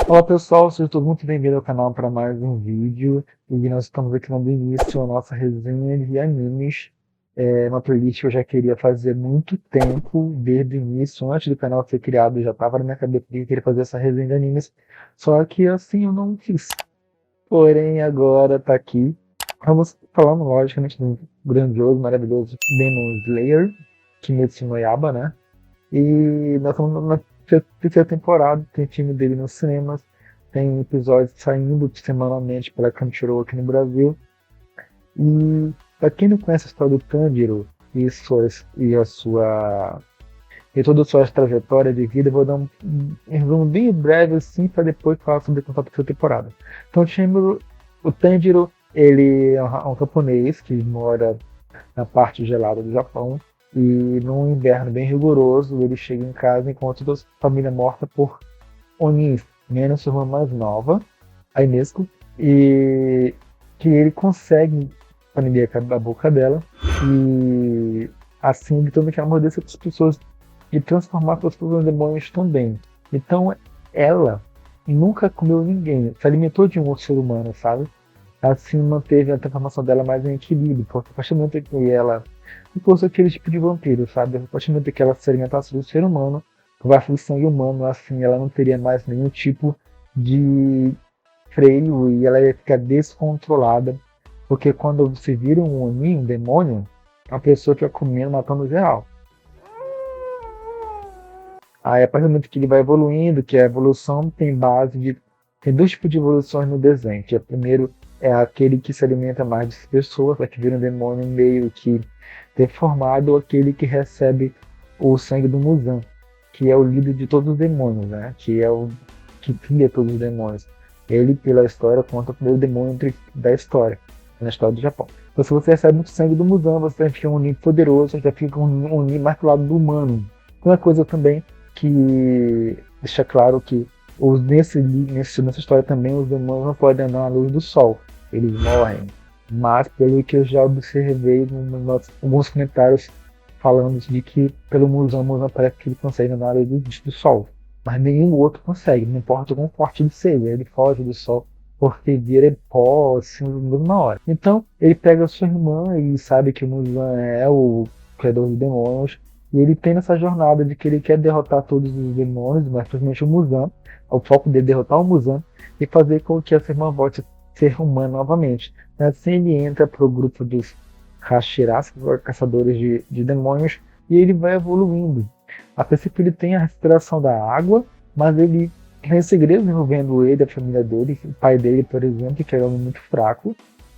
Olá pessoal, seja todo muito bem-vindo ao canal para mais um vídeo. E nós estamos aqui dando início à nossa resenha de animes. É uma playlist que eu já queria fazer há muito tempo, desde o início, antes do canal ser criado, já estava na minha cabeça que eu queria fazer essa resenha de animes. Só que assim eu não fiz. Porém, agora tá aqui. Vamos falando, logicamente, do grandioso, maravilhoso Demon Slayer, Kimetsu no Yaiba, né? E nós estamos na terceira temporada, tem time dele nos cinemas, tem episódios saindo semanalmente pela Crunchyroll aqui no Brasil. E para quem não conhece a história do Tanjiro e toda a sua trajetória de vida, eu vou dar um resumo bem breve assim para depois falar sobre a terceira temporada. Então o Tanjiro, ele é um japonês que mora na parte gelada do Japão. E num inverno bem rigoroso, ele chega em casa e encontra toda a família morta por Onis, menos sua irmã mais nova, a Inesco, e que ele consegue prender a boca dela e assim evitando que ela mordesse outras pessoas e transformar as pessoas em demônios também. Então ela nunca comeu ninguém, se alimentou de um outro ser humano, sabe? Assim manteve a transformação dela mais em equilíbrio, porque a partir do momento que ela não fosse aquele tipo de vampiro, sabe? A partir do momento que ela se alimentasse do ser humano, provasse do sangue humano, assim, ela não teria mais nenhum tipo de freio e ela ia ficar descontrolada, porque quando você vira um Oni, um demônio, a pessoa fica comendo, matando geral. Aí, a partir do momento que ele vai evoluindo, que a evolução tem base de. Tem dois tipos de evoluções no desenho. Que é, primeiro é aquele que se alimenta mais de pessoas, que vira um demônio meio que deformado, ou aquele que recebe o sangue do Muzan, que é o líder de todos os demônios, né? Que é o que cria todos os demônios. Ele, pela história, conta o primeiro demônio da história, na história do Japão. Então, se você recebe muito sangue do Muzan, você fica um Oni poderoso, já fica um Oni mais pro lado do humano. Uma coisa também que deixa claro que nessa história também os demônios não podem andar na luz do sol, eles morrem. Mas pelo que eu já observei nos alguns comentários falando de que pelo Muzan parece que ele consegue andar na luz do sol, mas nenhum outro consegue, não importa o quão forte ele seja, ele foge do sol porque vira pó assim na hora. Então ele pega a sua irmã e sabe que o Muzan é o criador dos demônios. E ele tem nessa jornada de que ele quer derrotar todos os demônios, mas principalmente o Muzan. O foco dele é derrotar o Muzan e fazer com que essa irmã volte a ser humana novamente. Assim ele entra para o grupo dos Hashiras, caçadores de demônios, e ele vai evoluindo. A princípio ele tem a respiração da água, mas ele tem segredos envolvendo ele, a família dele, o pai dele, por exemplo, que era um homem muito fraco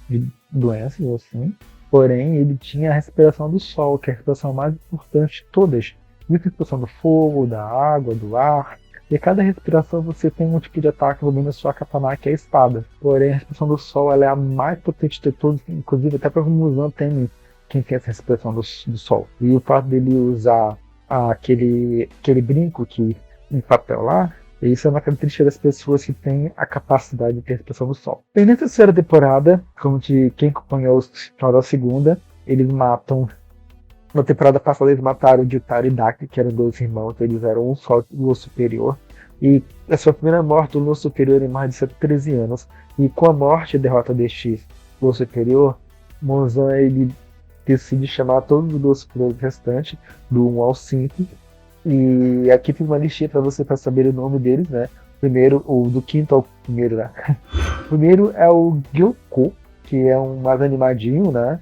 de doenças ou assim. Porém, ele tinha a respiração do sol, que é a respiração mais importante de todas. A respiração do fogo, da água, do ar. E cada respiração você tem um tipo de ataque envolvendo a sua katana, que é a espada. Porém, a respiração do sol ela é a mais potente de todas, inclusive até para o Muzan tem quem tem essa respiração do sol. E o fato dele usar aquele brinco que em papel lá, isso é uma característica das pessoas que têm a capacidade de ter respiração do sol. E na terceira temporada, como de quem acompanhou o final da segunda, eles matam. Na temporada passada eles mataram o Gyutaro e Daki, que eram dois irmãos, eles eram um só Lua Superior. E essa foi a primeira morte do Lua Superior em mais de 113 anos. E com a morte e derrota deste Lua Superior, Muzan ele decide chamar todos os Lua Superiores restantes, do 1 ao 5. E aqui tem uma listinha para você para saber o nome deles, né? Primeiro, o do quinto ao primeiro, né? O primeiro é o Gyoko, que é um mais animadinho, né?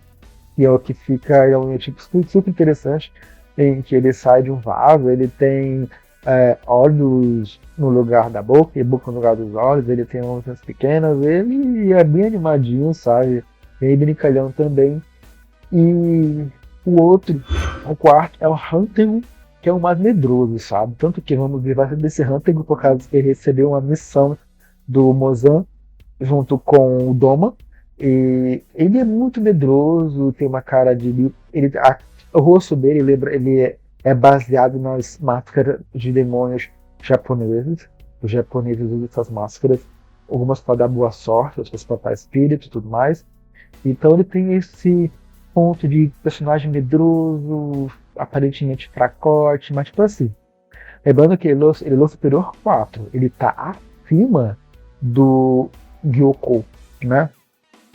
E é o que fica, é um tipo super interessante, em que ele sai de um vaso, ele tem olhos no lugar da boca e boca no lugar dos olhos, ele tem onças pequenas, ele é bem animadinho, sabe? Bem brincalhão também. E o quarto, é o Hunter, que é o mais medroso, sabe? Tanto que vamos ver vai desse Hunter por causa que ele recebeu uma missão do Mozan junto com o Doma. E ele é muito medroso, tem uma cara de. O rosto dele lembra, é baseado nas máscaras de demônios japoneses. Os japoneses usam essas máscaras, algumas para dar boa sorte, outras para dar espírito e tudo mais. Então ele tem esse ponto de personagem medroso, aparentemente fracote, mas tipo assim. Lembrando que ele é o Superior 4, ele tá cima do Gyoko, né?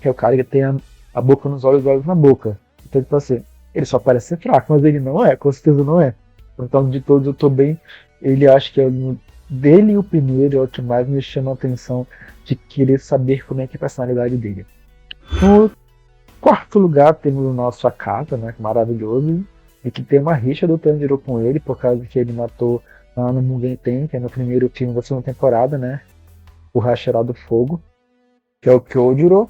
Que é o cara que tem a boca nos olhos, os olhos na boca. Então, tipo assim, ele só parece ser fraco, mas ele não é, com certeza não é. Então, de todos, eu tô bem. Ele acho que é dele o primeiro é o que mais me chama a atenção de querer saber como é que é a personalidade dele. No quarto lugar, temos o nosso Akata, né? Maravilhoso. E que tem uma rixa do Tanjiro com ele, por causa que ele matou lá no Mugen Ten, que é no primeiro filme da segunda temporada, né? O Hashira do Fogo, que é o Kyojuro.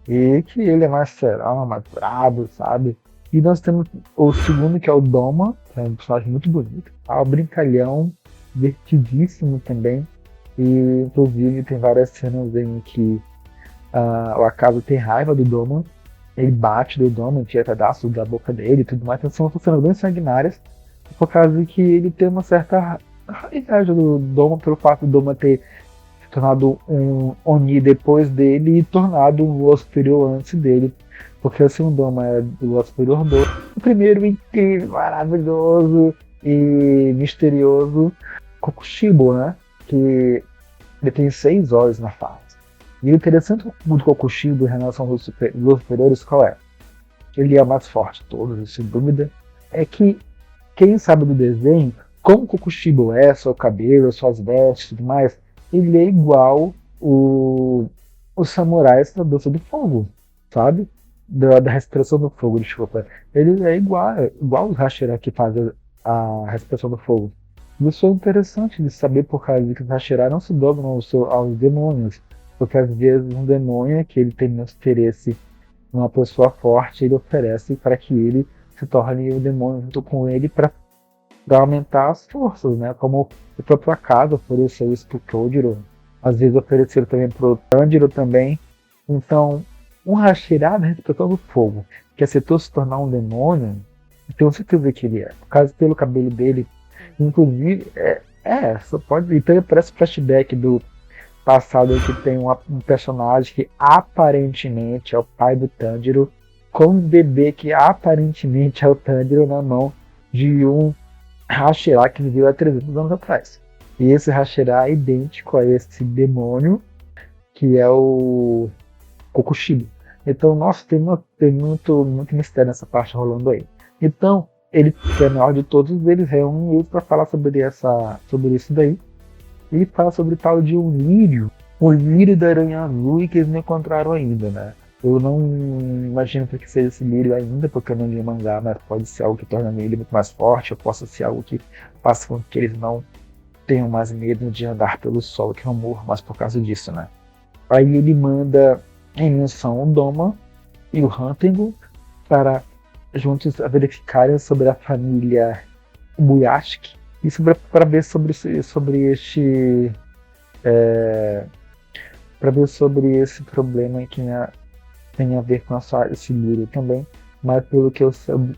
E que ele é mais serão, mais brabo, sabe? E nós temos o segundo, que é o Doma, que é um personagem muito bonito, tá? Brincalhão, divertidíssimo também. E inclusive tem várias cenas em que o Akazu tem raiva do Doma, ele bate do Doma, tira pedaços da boca dele e tudo mais. Então são cenas bem sanguinárias, por causa de que ele tem uma certa inveja do Doma pelo fato do Doma ter se tornado um Oni depois dele e tornado um Lua Superior antes dele. Porque assim, o Doma é do Lua Superior 2. O primeiro incrível, maravilhoso e misterioso Kokushibo, né? Que ele tem 6 olhos na face. E o interessante do Kokushibo em relação aos Luas Superiores, qual é? Ele é o mais forte de todos, sem dúvida. É que quem sabe do desenho, como o Kokushibo é, seu cabelo, suas vestes e tudo mais, ele é igual os samurais da dança do fogo, sabe? Da respiração do fogo, desculpa. Ele é igual os Hashira que fazem a respiração do fogo. Isso é interessante de saber por causa de que os Hashira não se dobram aos demônios. Porque às vezes um demônio que ele tem interesse numa pessoa forte, ele oferece para que ele se torne o demônio junto com ele para aumentar as forças, né? Como o próprio Akaza ofereceu isso pro Kyojiro, às vezes ofereceram também pro Tanjiro também. Então, um Hashira da respiração do fogo, que aceitou se tornar um demônio, eu tenho certeza que ele é. Por causa pelo cabelo dele, inclusive, só pode. Então parece flashback do passado que tem um personagem que aparentemente é o pai do Tanjiro, com um bebê que aparentemente é o Tanjiro na mão de um Hashira que viveu há 300 anos atrás. E esse Hashira é idêntico a esse demônio que é o Kokushibo. Então, nossa, tem muito mistério nessa parte rolando aí. Então, ele, que é o maior de todos, eles reúnem eles para falar sobre isso daí. E fala sobre o tal de um lírio da Aranha Azul, e que eles não encontraram ainda, né? Eu não imagino que seja esse lírio ainda, porque eu não li o mangá, mas pode ser algo que torna ele muito mais forte, ou possa ser algo que faça com que eles não tenham mais medo de andar pelo sol, que não morram mais por causa disso, né? Aí ele manda em missão o Doma e o Hunting para juntos verificarem sobre a família Buyashiki e para ver sobre este para ver sobre esse problema que tem a ver com esse lírio também, mas pelo que eu soube,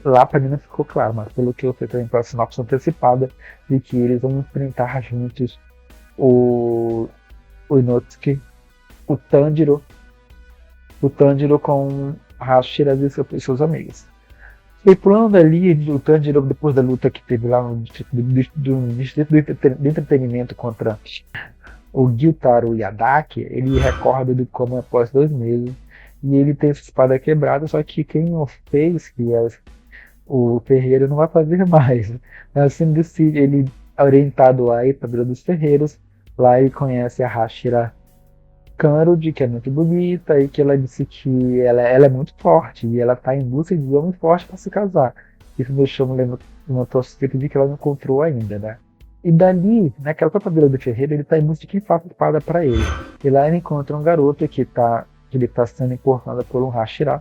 lá para mim não ficou claro, mas pelo que eu sei também pela sinopse antecipada, de que eles vão enfrentar juntos o Inosuke, o Tanjiro com Hashira e seus amigos. E pulando ali, o Tanjiro, depois da luta que teve lá no distrito do entretenimento contra o Gyutaro Yadaki, ele recorda do coma após 2 meses. E ele tem essa espada quebrada, só que quem o fez, que é o ferreiro, não vai fazer mais. Assim, ele é orientado a ir para a Vila dos Ferreiros. Lá ele conhece a Hashira Kanrod, que é muito bonita, e que ela disse que ela é muito forte, e ela está em busca de um homem forte para se casar. Isso me deixou me lembrar uma torcida de que ela não encontrou ainda, né? E dali, naquela própria Vila do Ferreiro, ele está em busca de quem faça espada para ele. E lá ele encontra um garoto que ele está sendo importunado por um Hashira,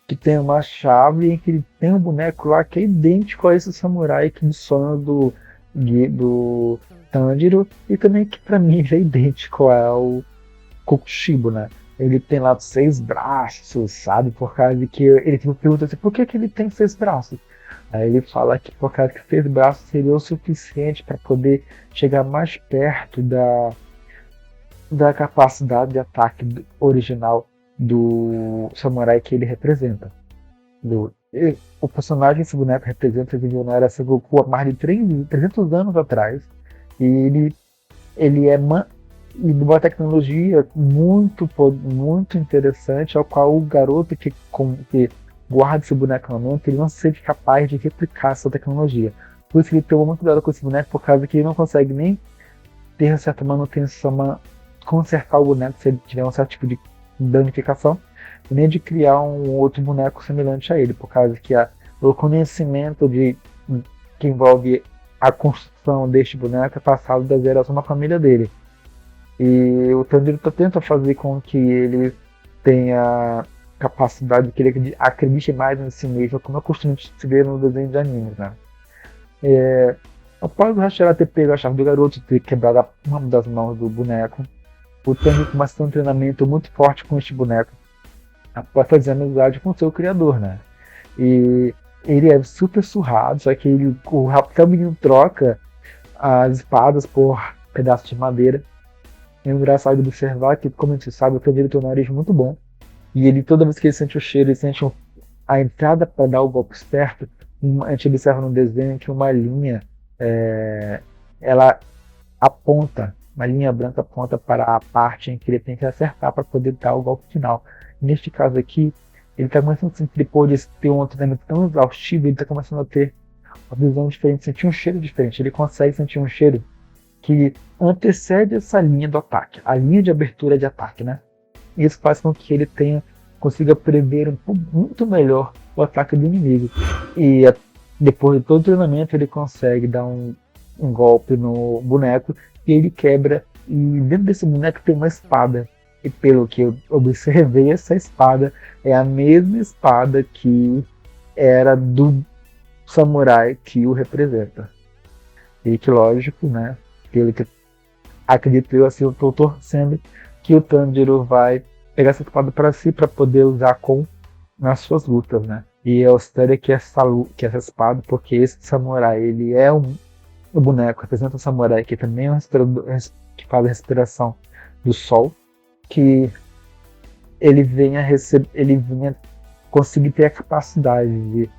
que tem uma chave em que ele tem um boneco lá que é idêntico a esse samurai que do sonho do Tanjiro, e também que pra mim é idêntico ao Kokushibo, né? Ele tem lá 6 braços, sabe? Por causa de que ele pergunta assim, por que ele tem 6 braços? Aí ele fala que por causa que 6 braços seria o suficiente para poder chegar mais perto da capacidade de ataque original do samurai que ele representa. O personagem esse boneco representa, viveu na era Sengoku há mais de 300 anos atrás. E ele é de uma tecnologia muito interessante, ao qual o garoto que guarda esse boneco na mão, ele não se sente capaz de replicar essa tecnologia. Por isso ele tomou muito cuidado com esse boneco, por causa que ele não consegue nem ter uma certa manutenção, consertar o boneco se ele tiver um certo tipo de danificação, e nem de criar um outro boneco semelhante a ele, por causa que o conhecimento que envolve a construção deste boneco é passado da geração da família dele. E o Tanjiro tenta fazer com que ele tenha capacidade, que ele acredite mais em si mesmo, como é costume se ver no desenho de animes, né? Após o Hashira ter pego a chave do garoto, ter quebrado uma das mãos do boneco, o Tanjiro começa a ter um treinamento muito forte com este boneco, após fazer amizade com seu criador, né? E ele é super surrado, só que o menino troca as espadas por pedaços de madeira. É engraçado de observar que, como a gente sabe, o Tanjiro tem um nariz muito bom. E ele, toda vez que ele sente o cheiro, ele sente a entrada para dar o golpe certo. A gente observa no desenho que uma linha, ela aponta, uma linha branca aponta para a parte em que ele tem que acertar para poder dar o golpe final. Neste caso aqui, ele está começando a sentir, depois de ter um treinamento tão exaustivo, ele está começando a ter uma visão diferente, sentir um cheiro diferente. Ele consegue sentir um cheiro que antecede essa linha do ataque, a linha de abertura de ataque, né? Isso faz com que ele consiga prever muito melhor o ataque do inimigo. E depois de todo o treinamento, ele consegue dar um golpe no boneco e ele quebra. E dentro desse boneco tem uma espada. E pelo que eu observei, essa espada é a mesma espada que era do samurai que o representa. E que, lógico, né? Pelo que acredito eu, assim, eu estou torcendo que o Tanjiro vai pegar essa espada para si, para poder usar nas suas lutas, né? E eu espero que essa espada, porque esse samurai, ele é um boneco, representa um samurai que também é um que faz a respiração do sol, que ele venha conseguir ter a capacidade de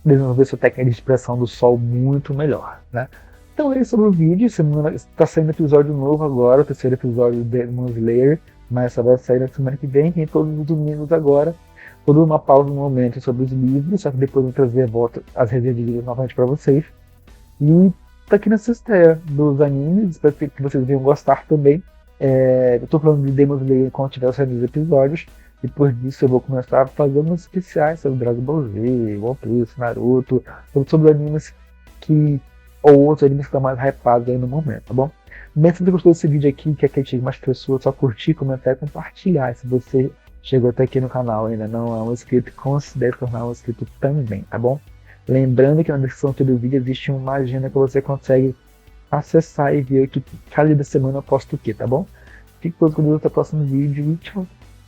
desenvolver sua técnica de expressão do sol muito melhor, né? Então é isso sobre o vídeo. Está saindo episódio novo agora, o terceiro episódio de Demon Slayer, mas só vai sair na semana que vem, tem todos os domingos agora. Vou dar uma pausa no momento sobre os livros, só que depois eu vou trazer a volta as resenhas de livros novamente para vocês. E tá aqui nessa estreia dos animes, espero que vocês venham gostar também. Eu tô falando de Demon Slayer quando tiver saindo os episódios. Depois disso eu vou começar a fazer uns especiais sobre Dragon Ball Z, One Piece, Naruto, sobre animes ou outros animes que estão mais hypados aí no momento, tá bom? Bem, se você gostou desse vídeo aqui, quer que chegue mais pessoas, só curtir, comentar e compartilhar. Se você chegou até aqui no canal e ainda não é um inscrito, considere tornar um inscrito também, tá bom? Lembrando que na descrição do vídeo existe uma agenda que você consegue acessar e ver que cada dia da semana eu posto o que, tá bom? Fique todos com Deus até o próximo vídeo e tchau!